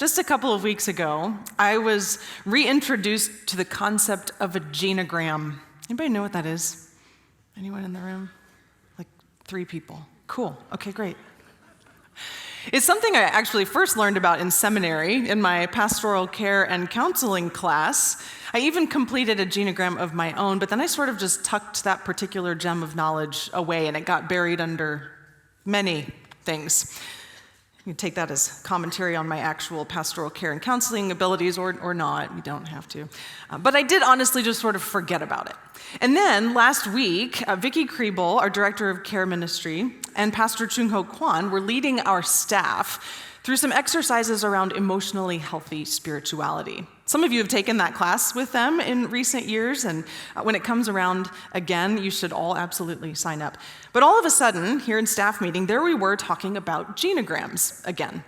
Just a couple of weeks ago, I was reintroduced to the concept of a genogram. Anybody know what that is? Anyone in the room? Like 3 people. Cool. Okay, great. It's something I actually first learned about in seminary in my pastoral care and counseling class. I even completed a genogram of my own, but then I sort of just tucked that particular gem of knowledge away, and it got buried under many things. You can take that as commentary on my actual pastoral care and counseling abilities, or not. You don't have to. But I did honestly just sort of forget about it. And then last week, Vicki Kriebel, our director of care ministry, and Pastor Chung Ho Kwan were leading our staff through some exercises around emotionally healthy spirituality. Some of you have taken that class with them in recent years, and when it comes around again, you should all absolutely sign up. But all of a sudden, here in staff meeting, there we were talking about genograms again.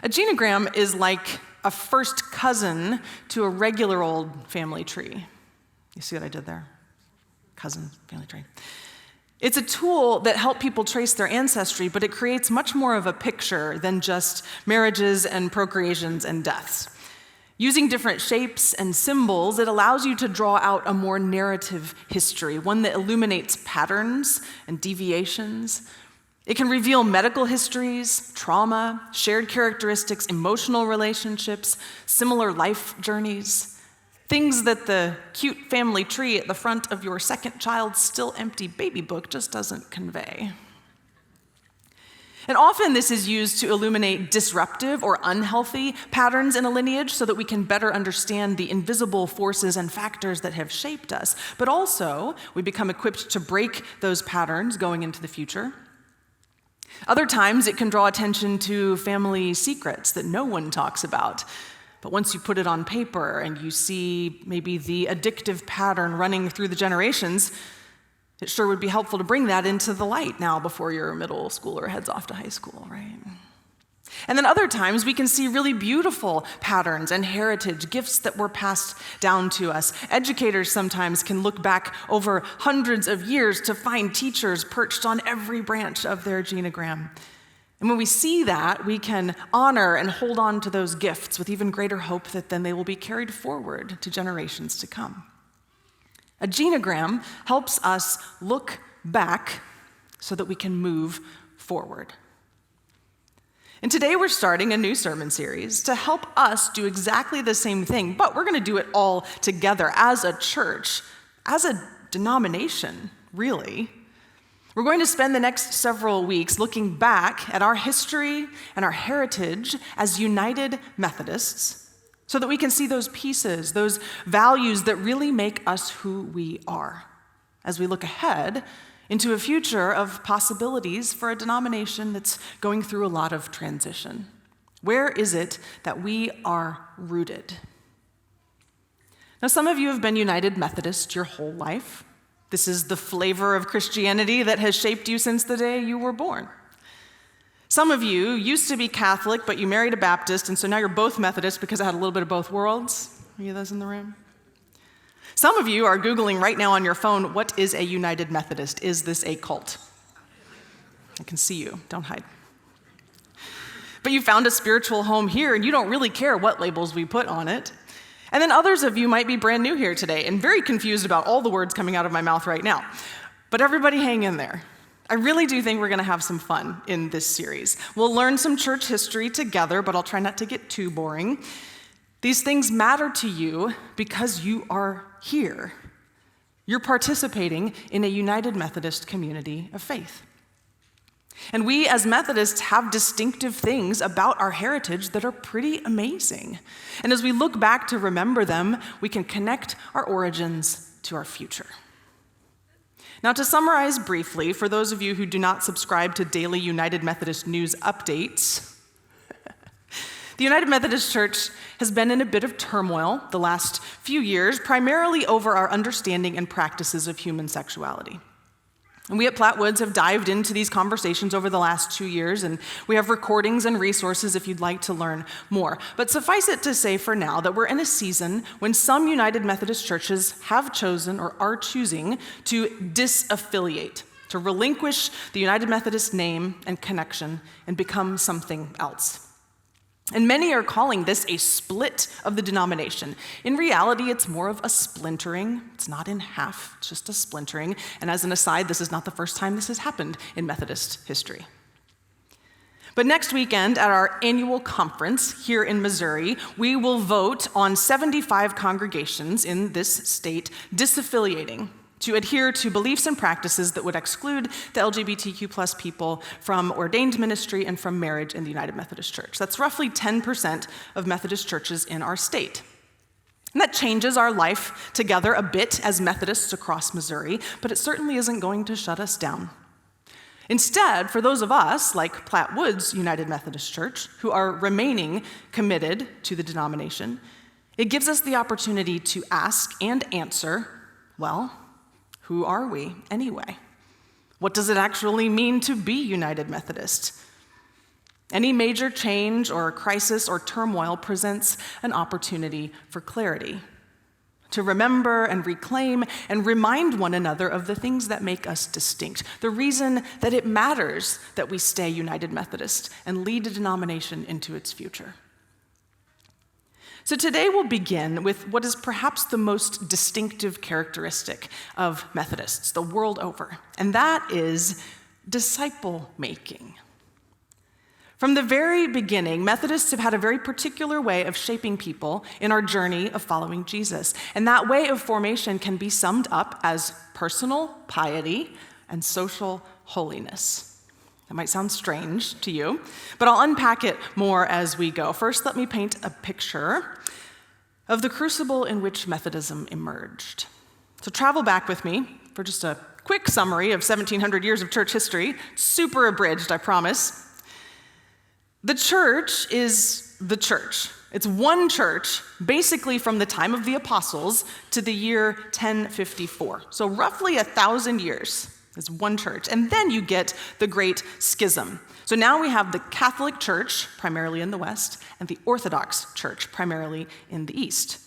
A genogram is like a first cousin to a regular old family tree. You see what I did there? Cousin, family tree. It's a tool that helps people trace their ancestry, but it creates much more of a picture than just marriages and procreations and deaths. Using different shapes and symbols, it allows you to draw out a more narrative history, one that illuminates patterns and deviations. It can reveal medical histories, trauma, shared characteristics, emotional relationships, similar life journeys. Things that the cute family tree at the front of your second child's still empty baby book just doesn't convey. And often this is used to illuminate disruptive or unhealthy patterns in a lineage so that we can better understand the invisible forces and factors that have shaped us. But also, we become equipped to break those patterns going into the future. Other times, it can draw attention to family secrets that no one talks about. But once you put it on paper and you see maybe the addictive pattern running through the generations, it sure would be helpful to bring that into the light now before your middle schooler heads off to high school, right? And then other times we can see really beautiful patterns and heritage, gifts that were passed down to us. Educators sometimes can look back over hundreds of years to find teachers perched on every branch of their genogram. And when we see that, we can honor and hold on to those gifts with even greater hope that then they will be carried forward to generations to come. A genogram helps us look back so that we can move forward. And today we're starting a new sermon series to help us do exactly the same thing, but we're going to do it all together as a church, as a denomination, really. We're going to spend the next several weeks looking back at our history and our heritage as United Methodists so that we can see those pieces, those values that really make us who we are as we look ahead into a future of possibilities for a denomination that's going through a lot of transition. Where is it that we are rooted? Now, some of you have been United Methodist your whole life. This is the flavor of Christianity that has shaped you since the day you were born. Some of you used to be Catholic, but you married a Baptist, and so now you're both Methodist because I had a little bit of both worlds. Are you those in the room? Some of you are Googling right now on your phone, what is a United Methodist? Is this a cult? I can see you. Don't hide. But you found a spiritual home here, and you don't really care what labels we put on it. And then others of you might be brand new here today and very confused about all the words coming out of my mouth right now. But everybody hang in there. I really do think we're going to have some fun in this series. We'll learn some church history together, but I'll try not to get too boring. These things matter to you because you are here. You're participating in a United Methodist community of faith. And we as Methodists have distinctive things about our heritage that are pretty amazing. And as we look back to remember them, we can connect our origins to our future. Now, to summarize briefly, for those of you who do not subscribe to daily United Methodist news updates, the United Methodist Church has been in a bit of turmoil the last few years, primarily over our understanding and practices of human sexuality. And we at Platt Woods have dived into these conversations over the last 2 years, and we have recordings and resources if you'd like to learn more. But suffice it to say for now that we're in a season when some United Methodist churches have chosen or are choosing to disaffiliate, to relinquish the United Methodist name and connection and become something else. And many are calling this a split of the denomination. In reality, it's more of a splintering. It's not in half, it's just a splintering. And as an aside, this is not the first time this has happened in Methodist history. But next weekend at our annual conference here in Missouri, we will vote on 75 congregations in this state disaffiliating to adhere to beliefs and practices that would exclude the LGBTQ plus people from ordained ministry and from marriage in the United Methodist Church. That's roughly 10% of Methodist churches in our state. And that changes our life together a bit as Methodists across Missouri, but it certainly isn't going to shut us down. Instead, for those of us, like Platte Woods United Methodist Church, who are remaining committed to the denomination, it gives us the opportunity to ask and answer, well, who are we anyway? What does it actually mean to be United Methodist? Any major change or crisis or turmoil presents an opportunity for clarity, to remember and reclaim and remind one another of the things that make us distinct, the reason that it matters that we stay United Methodist and lead a denomination into its future. So today we'll begin with what is perhaps the most distinctive characteristic of Methodists the world over, and that is disciple making. From the very beginning, Methodists have had a very particular way of shaping people in our journey of following Jesus. And that way of formation can be summed up as personal piety and social holiness. That might sound strange to you, but I'll unpack it more as we go. First, let me paint a picture of the crucible in which Methodism emerged. So travel back with me for just a quick summary of 1,700 years of church history, super abridged, I promise. The church is the church. It's one church, basically from the time of the apostles to the year 1054. So roughly 1,000 years is one church. And then you get the Great Schism. So now we have the Catholic Church, primarily in the West, and the Orthodox Church, primarily in the East.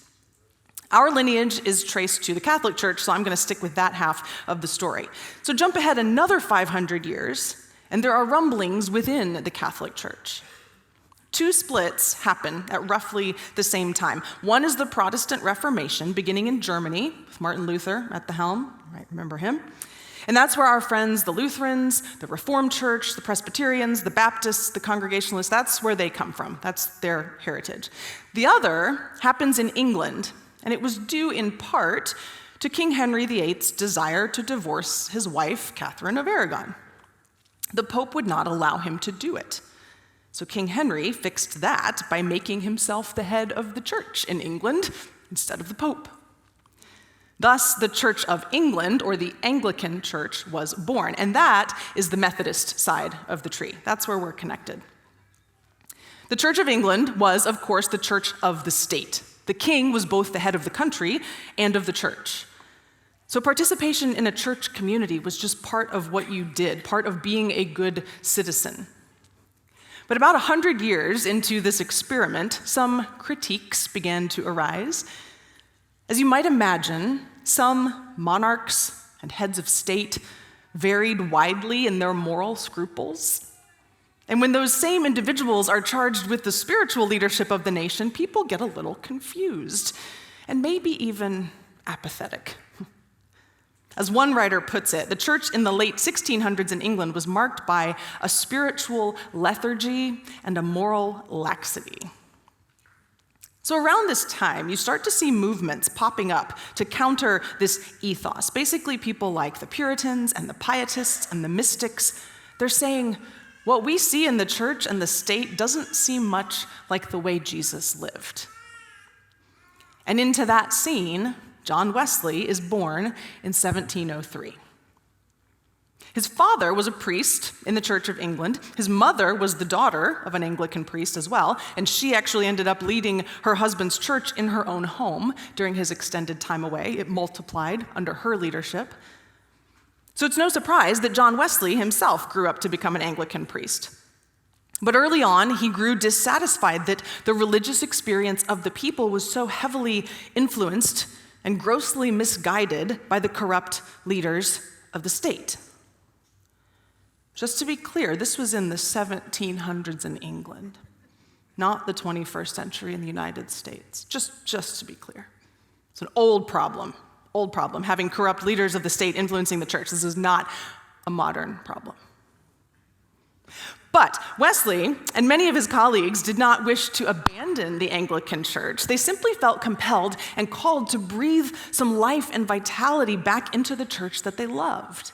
Our lineage is traced to the Catholic Church, so I'm going to stick with that half of the story. So jump ahead another 500 years, and there are rumblings within the Catholic Church. Two splits happen at roughly the same time. One is the Protestant Reformation, beginning in Germany, with Martin Luther at the helm. Right, remember him? And that's where our friends, the Lutherans, the Reformed Church, the Presbyterians, the Baptists, the Congregationalists, that's where they come from. That's their heritage. The other happens in England, and it was due in part to King Henry VIII's desire to divorce his wife, Catherine of Aragon. The Pope would not allow him to do it. So King Henry fixed that by making himself the head of the church in England instead of the Pope. Thus, the Church of England, or the Anglican Church, was born, and that is the Methodist side of the tree. That's where we're connected. The Church of England was, of course, the church of the state. The king was both the head of the country and of the church. So participation in a church community was just part of what you did, part of being a good citizen. But about 100 years into this experiment, some critiques began to arise. As you might imagine, some monarchs and heads of state varied widely in their moral scruples. And when those same individuals are charged with the spiritual leadership of the nation, people get a little confused and maybe even apathetic. As one writer puts it, the church in the late 1600s in England was marked by a spiritual lethargy and a moral laxity. So around this time, you start to see movements popping up to counter this ethos. Basically, people like the Puritans and the Pietists and the mystics, they're saying, what we see in the church and the state doesn't seem much like the way Jesus lived. And into that scene, John Wesley is born in 1703. His father was a priest in the Church of England. His mother was the daughter of an Anglican priest as well, and she actually ended up leading her husband's church in her own home during his extended time away. It multiplied under her leadership. So it's no surprise that John Wesley himself grew up to become an Anglican priest. But early on, he grew dissatisfied that the religious experience of the people was so heavily influenced and grossly misguided by the corrupt leaders of the state. Just to be clear, this was in the 1700s in England. not the 21st century in the United States, just to be clear. It's an old problem, having corrupt leaders of the state influencing the church. This is not a modern problem. But Wesley and many of his colleagues did not wish to abandon the Anglican Church. They simply felt compelled and called to breathe some life and vitality back into the church that they loved.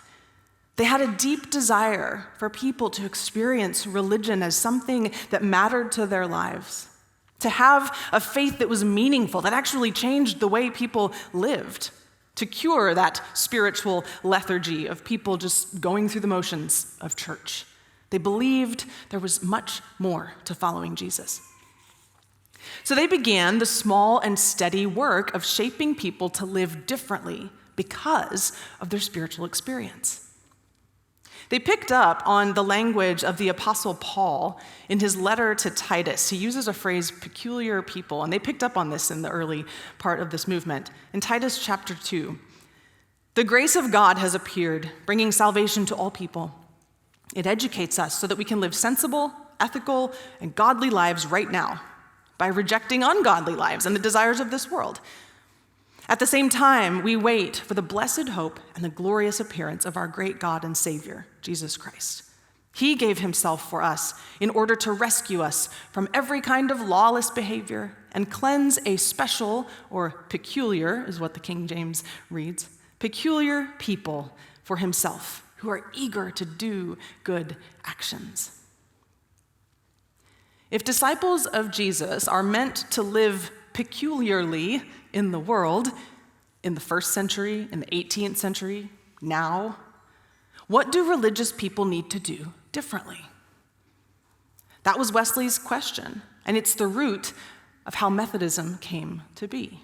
They had a deep desire for people to experience religion as something that mattered to their lives, to have a faith that was meaningful, that actually changed the way people lived, to cure that spiritual lethargy of people just going through the motions of church. They believed there was much more to following Jesus. So they began the small and steady work of shaping people to live differently because of their spiritual experience. They picked up on the language of the Apostle Paul in his letter to Titus. He uses a phrase, peculiar people, and they picked up on this in the early part of this movement. In Titus chapter 2, the grace of God has appeared, bringing salvation to all people. It educates us so that we can live sensible, ethical, and godly lives right now by rejecting ungodly lives and the desires of this world. At the same time, we wait for the blessed hope and the glorious appearance of our great God and Savior, Jesus Christ. He gave himself for us in order to rescue us from every kind of lawless behavior and cleanse a special, or peculiar, is what the King James reads, peculiar people for himself, who are eager to do good actions. If disciples of Jesus are meant to live peculiarly in the world, in the first century, in the 18th century, now, what do religious people need to do differently? That was Wesley's question, and it's the root of how Methodism came to be.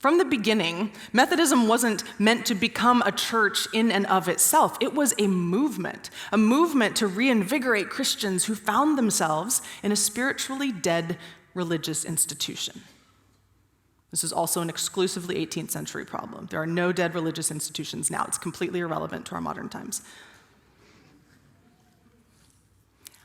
From the beginning, Methodism wasn't meant to become a church in and of itself. It was a movement to reinvigorate Christians who found themselves in a spiritually dead religious institution. This is also an exclusively 18th century problem. There are no dead religious institutions now. It's completely irrelevant to our modern times.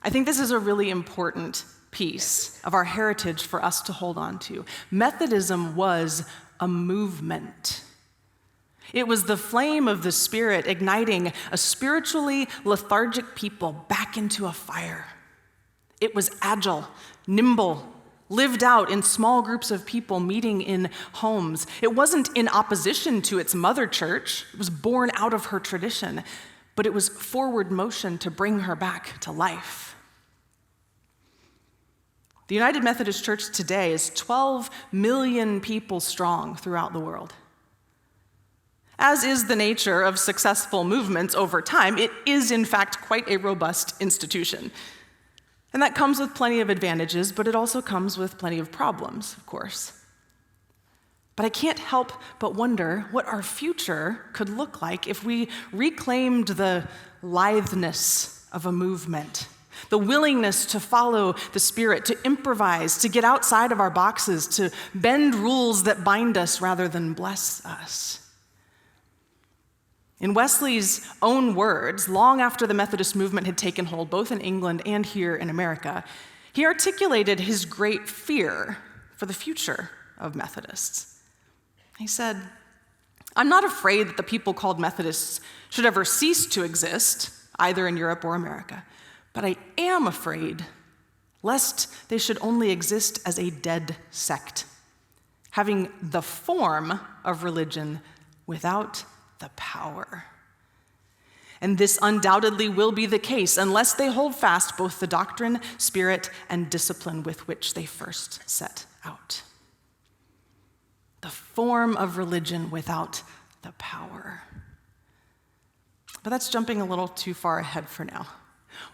I think this is a really important piece of our heritage for us to hold on to. Methodism was a movement. It was the flame of the Spirit igniting a spiritually lethargic people back into a fire. It was agile, nimble, lived out in small groups of people meeting in homes. It wasn't in opposition to its mother church. It was born out of her tradition, but it was forward motion to bring her back to life. The United Methodist Church today is 12 million people strong throughout the world. As is the nature of successful movements over time, it is in fact quite a robust institution. And that comes with plenty of advantages, but it also comes with plenty of problems, of course. But I can't help but wonder what our future could look like if we reclaimed the litheness of a movement, the willingness to follow the Spirit, to improvise, to get outside of our boxes, to bend rules that bind us rather than bless us. In Wesley's own words, long after the Methodist movement had taken hold, both in England and here in America, he articulated his great fear for the future of Methodists. He said, "I'm not afraid that the people called Methodists should ever cease to exist, either in Europe or America, but I am afraid lest they should only exist as a dead sect, having the form of religion without the power. And this undoubtedly will be the case unless they hold fast both the doctrine, spirit, and discipline with which they first set out." The form of religion without the power. But that's jumping a little too far ahead for now.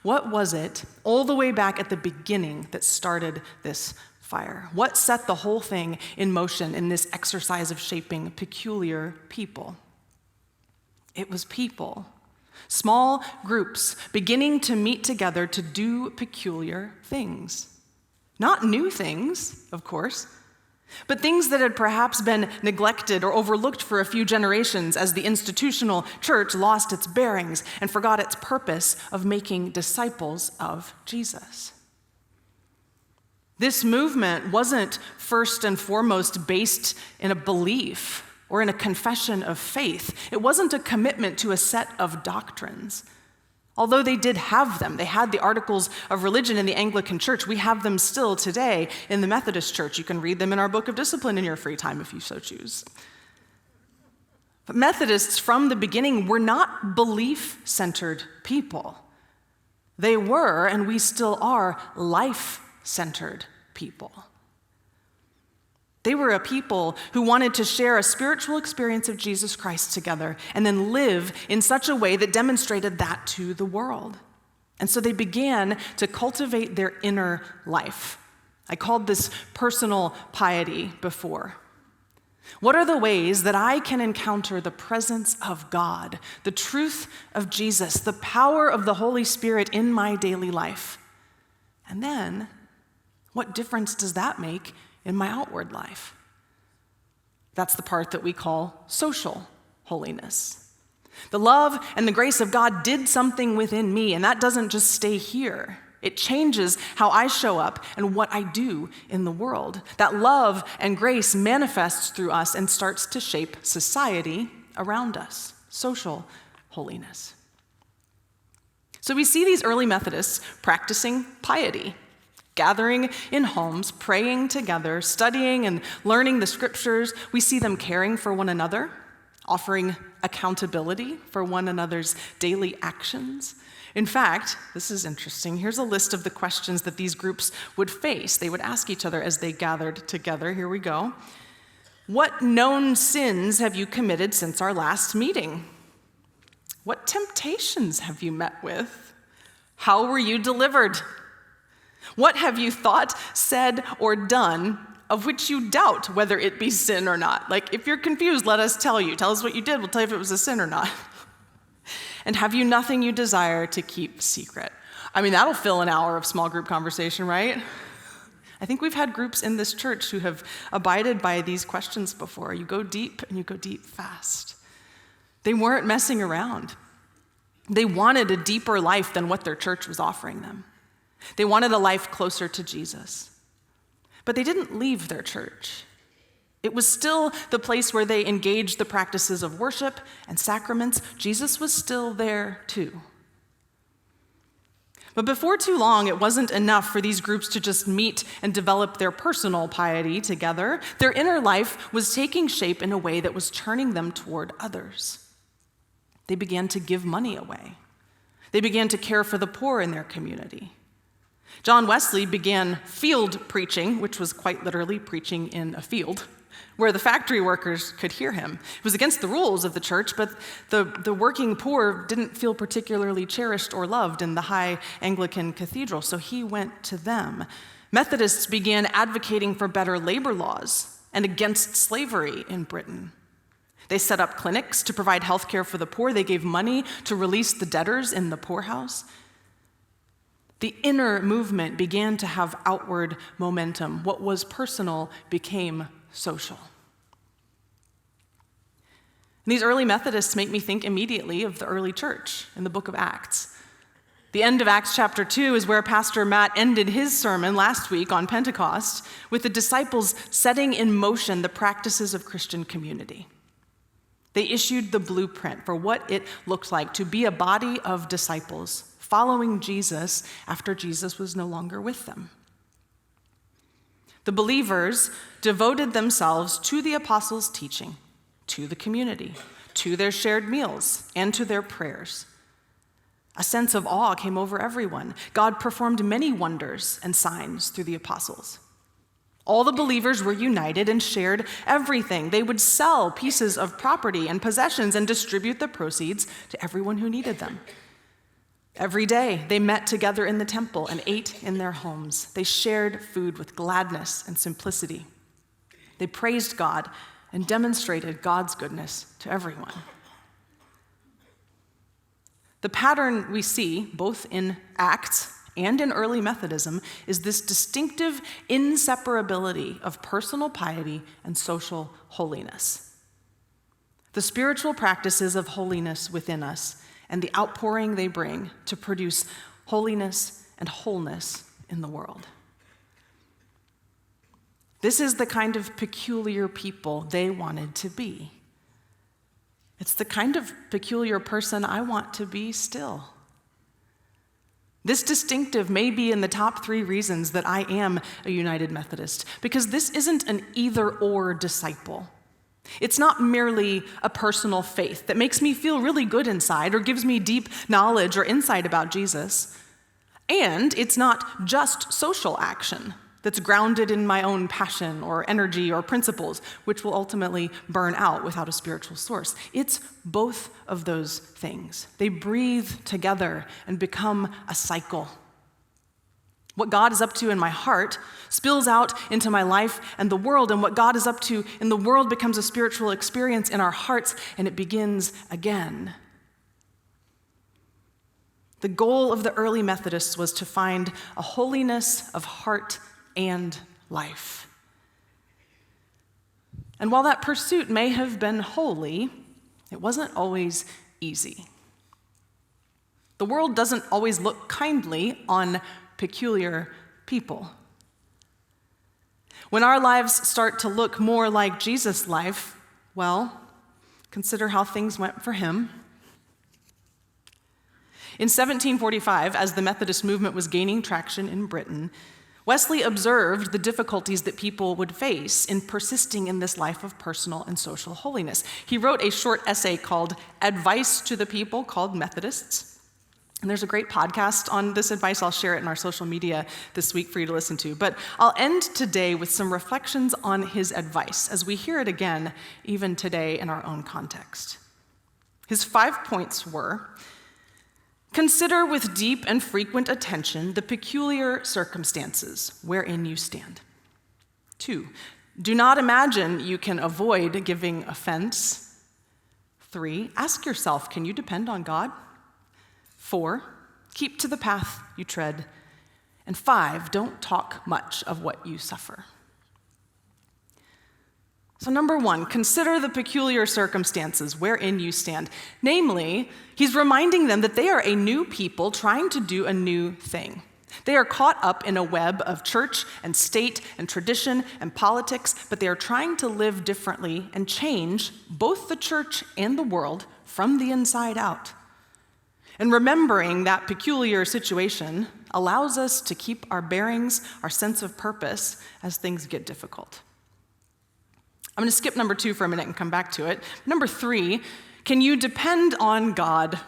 What was it, all the way back at the beginning, that started this fire? What set the whole thing in motion in this exercise of shaping peculiar people? It was people, small groups, beginning to meet together to do peculiar things. Not new things, of course, but things that had perhaps been neglected or overlooked for a few generations as the institutional church lost its bearings and forgot its purpose of making disciples of Jesus. This movement wasn't first and foremost based in a belief or in a confession of faith. It wasn't a commitment to a set of doctrines. Although they did have them, they had the articles of religion in the Anglican Church. We have them still today in the Methodist Church. You can read them in our Book of Discipline in your free time if you so choose. But Methodists, from the beginning, were not belief-centered people. They were, and we still are, life-centered people. They were a people who wanted to share a spiritual experience of Jesus Christ together and then live in such a way that demonstrated that to the world. And so they began to cultivate their inner life. I called this personal piety before. What are the ways that I can encounter the presence of God, the truth of Jesus, the power of the Holy Spirit in my daily life? And then, what difference does that make in my outward life? That's the part that we call social holiness. The love and the grace of God did something within me, and that doesn't just stay here. It changes how I show up and what I do in the world. That love and grace manifests through us and starts to shape society around us, social holiness. So we see these early Methodists practicing piety, gathering in homes, praying together, studying and learning the scriptures. We see them caring for one another, offering accountability for one another's daily actions. In fact, this is interesting. Here's a list of the questions that these groups would face. They would ask each other as they gathered together. Here we go. What known sins have you committed since our last meeting? What temptations have you met with? How were you delivered? What have you thought, said, or done of which you doubt whether it be sin or not? Like, if you're confused, let us tell you. Tell us what you did. We'll tell you if it was a sin or not. And have you nothing you desire to keep secret? I mean, that'll fill an hour of small group conversation, right? I think we've had groups in this church who have abided by these questions before. You go deep and you go deep fast. They weren't messing around. They wanted a deeper life than what their church was offering them. They wanted a life closer to Jesus. But they didn't leave their church. It was still the place where they engaged the practices of worship and sacraments. Jesus was still there too. But before too long, it wasn't enough for these groups to just meet and develop their personal piety together. Their inner life was taking shape in a way that was turning them toward others. They began to give money away. They began to care for the poor in their community. John Wesley began field preaching, which was quite literally preaching in a field, where the factory workers could hear him. It was against the rules of the church, but the working poor didn't feel particularly cherished or loved in the high Anglican cathedral, so he went to them. Methodists began advocating for better labor laws and against slavery in Britain. They set up clinics to provide health care for the poor. They gave money to release the debtors in the poorhouse. The inner movement began to have outward momentum. What was personal became social. And these early Methodists make me think immediately of the early church in the book of Acts. The end of Acts chapter 2 is where Pastor Matt ended his sermon last week on Pentecost with the disciples setting in motion the practices of Christian community. They issued the blueprint for what it looked like to be a body of disciples following Jesus after Jesus was no longer with them. The believers devoted themselves to the apostles' teaching, to the community, to their shared meals, and to their prayers. A sense of awe came over everyone. God performed many wonders and signs through the apostles. All the believers were united and shared everything. They would sell pieces of property and possessions and distribute the proceeds to everyone who needed them. Every day, they met together in the temple and ate in their homes. They shared food with gladness and simplicity. They praised God and demonstrated God's goodness to everyone. The pattern we see, both in Acts and in early Methodism, is this distinctive inseparability of personal piety and social holiness. The spiritual practices of holiness within us and the outpouring they bring to produce holiness and wholeness in the world. This is the kind of peculiar people they wanted to be. It's the kind of peculiar person I want to be still. This distinctive may be in the top 3 reasons that I am a United Methodist, because this isn't an either-or disciple. It's not merely a personal faith that makes me feel really good inside or gives me deep knowledge or insight about Jesus. And it's not just social action that's grounded in my own passion or energy or principles, which will ultimately burn out without a spiritual source. It's both of those things. They breathe together and become a cycle. What God is up to in my heart spills out into my life and the world, and what God is up to in the world becomes a spiritual experience in our hearts, and it begins again. The goal of the early Methodists was to find a holiness of heart and life. And while that pursuit may have been holy, it wasn't always easy. The world doesn't always look kindly on peculiar people. When our lives start to look more like Jesus' life, well, consider how things went for him. In 1745, as the Methodist movement was gaining traction in Britain, Wesley observed the difficulties that people would face in persisting in this life of personal and social holiness. He wrote a short essay called Advice to the People, called Methodists. And there's a great podcast on this advice. I'll share it in our social media this week for you to listen to. But I'll end today with some reflections on his advice as we hear it again, even today in our own context. His 5 points were: consider with deep and frequent attention the peculiar circumstances wherein you stand. 2, do not imagine you can avoid giving offense. 3, ask yourself, can you depend on God? 4, keep to the path you tread. And 5, don't talk much of what you suffer. So number 1, consider the peculiar circumstances wherein you stand. Namely, he's reminding them that they are a new people trying to do a new thing. They are caught up in a web of church and state and tradition and politics, but they are trying to live differently and change both the church and the world from the inside out. And remembering that peculiar situation allows us to keep our bearings, our sense of purpose, as things get difficult. I'm going to skip number 2 for a minute and come back to it. Number 3, can you depend on God?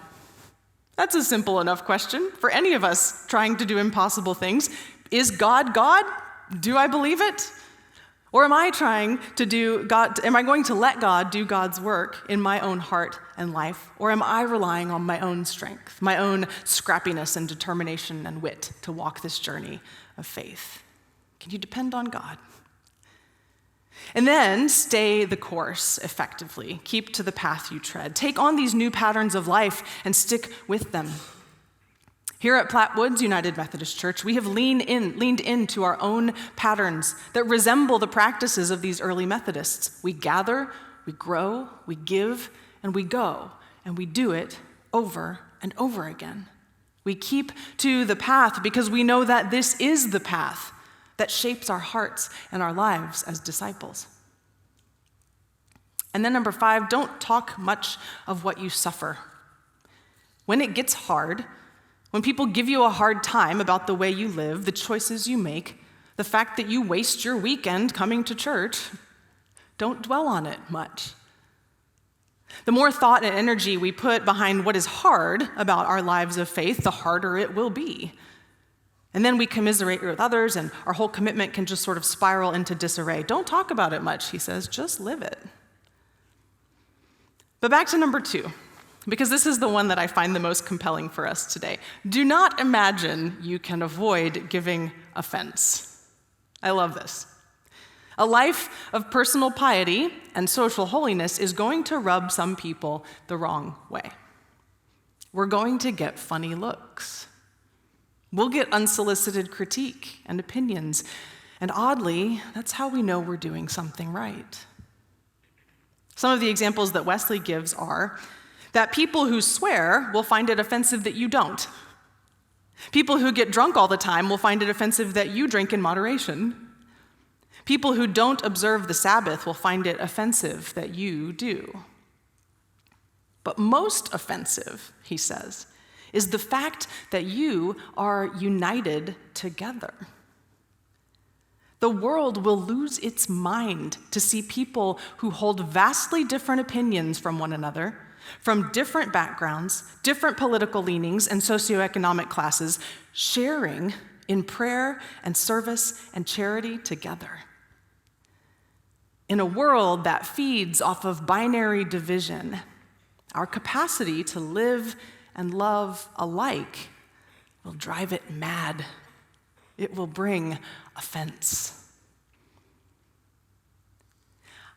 That's a simple enough question for any of us trying to do impossible things. Is God God? Do I believe it? Or am I going to let God do God's work in my own heart and life? Or am I relying on my own strength, my own scrappiness and determination and wit to walk this journey of faith? Can you depend on God? And then stay the course effectively. Keep to the path you tread. Take on these new patterns of life and stick with them. Here at Platte Woods United Methodist Church, we have leaned into our own patterns that resemble the practices of these early Methodists. We gather, we grow, we give, and we go, and we do it over and over again. We keep to the path because we know that this is the path that shapes our hearts and our lives as disciples. And then number 5, don't talk much of what you suffer. When it gets hard, when people give you a hard time about the way you live, the choices you make, the fact that you waste your weekend coming to church, don't dwell on it much. The more thought and energy we put behind what is hard about our lives of faith, the harder it will be. And then we commiserate with others, and our whole commitment can just sort of spiral into disarray. Don't talk about it much, he says, just live it. But back to number 2, because this is the one that I find the most compelling for us today. Do not imagine you can avoid giving offense. I love this. A life of personal piety and social holiness is going to rub some people the wrong way. We're going to get funny looks. We'll get unsolicited critique and opinions, and oddly, that's how we know we're doing something right. Some of the examples that Wesley gives are that people who swear will find it offensive that you don't. People who get drunk all the time will find it offensive that you drink in moderation. People who don't observe the Sabbath will find it offensive that you do. But most offensive, he says, is the fact that you are united together. The world will lose its mind to see people who hold vastly different opinions from one another, from different backgrounds, different political leanings, and socioeconomic classes, sharing in prayer and service and charity together. In a world that feeds off of binary division, our capacity to live and love alike will drive it mad. It will bring offense.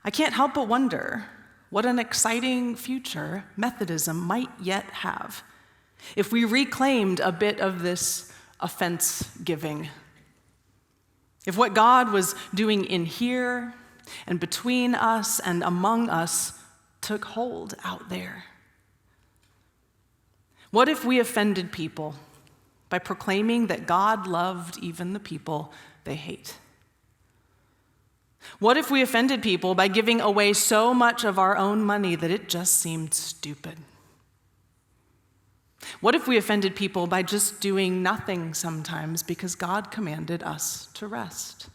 I can't help but wonder what an exciting future Methodism might yet have if we reclaimed a bit of this offense giving. If what God was doing in here and between us and among us took hold out there. What if we offended people by proclaiming that God loved even the people they hate? What if we offended people by giving away so much of our own money that it just seemed stupid? What if we offended people by just doing nothing sometimes because God commanded us to rest?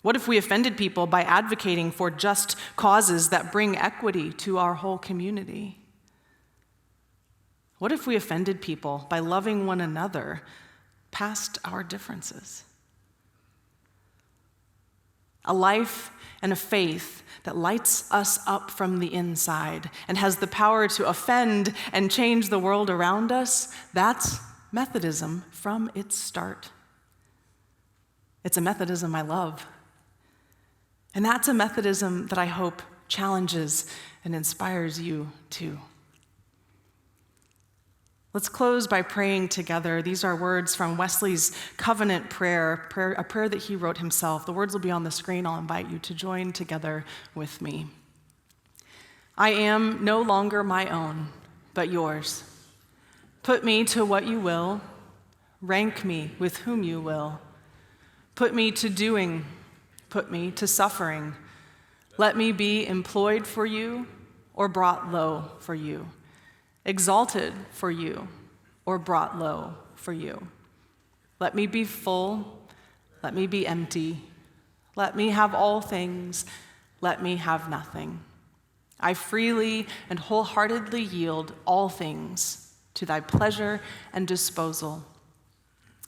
What if we offended people by advocating for just causes that bring equity to our whole community? What if we offended people by loving one another past our differences? A life and a faith that lights us up from the inside and has the power to offend and change the world around us, that's Methodism from its start. It's a Methodism I love. And that's a Methodism that I hope challenges and inspires you too. Let's close by praying together. These are words from Wesley's covenant prayer, a prayer that he wrote himself. The words will be on the screen. I'll invite you to join together with me. I am no longer my own, but yours. Put me to what you will. Rank me with whom you will. Put me to doing. Put me to suffering. Let me be employed for you or brought low for you. Exalted for you, or brought low for you. Let me be full, let me be empty. Let me have all things, let me have nothing. I freely and wholeheartedly yield all things to thy pleasure and disposal.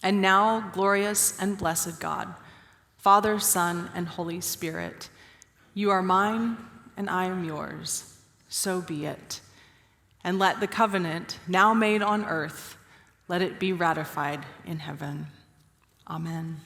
And now, glorious and blessed God, Father, Son, and Holy Spirit, you are mine and I am yours. So be it. And let the covenant now made on earth, let it be ratified in heaven. Amen.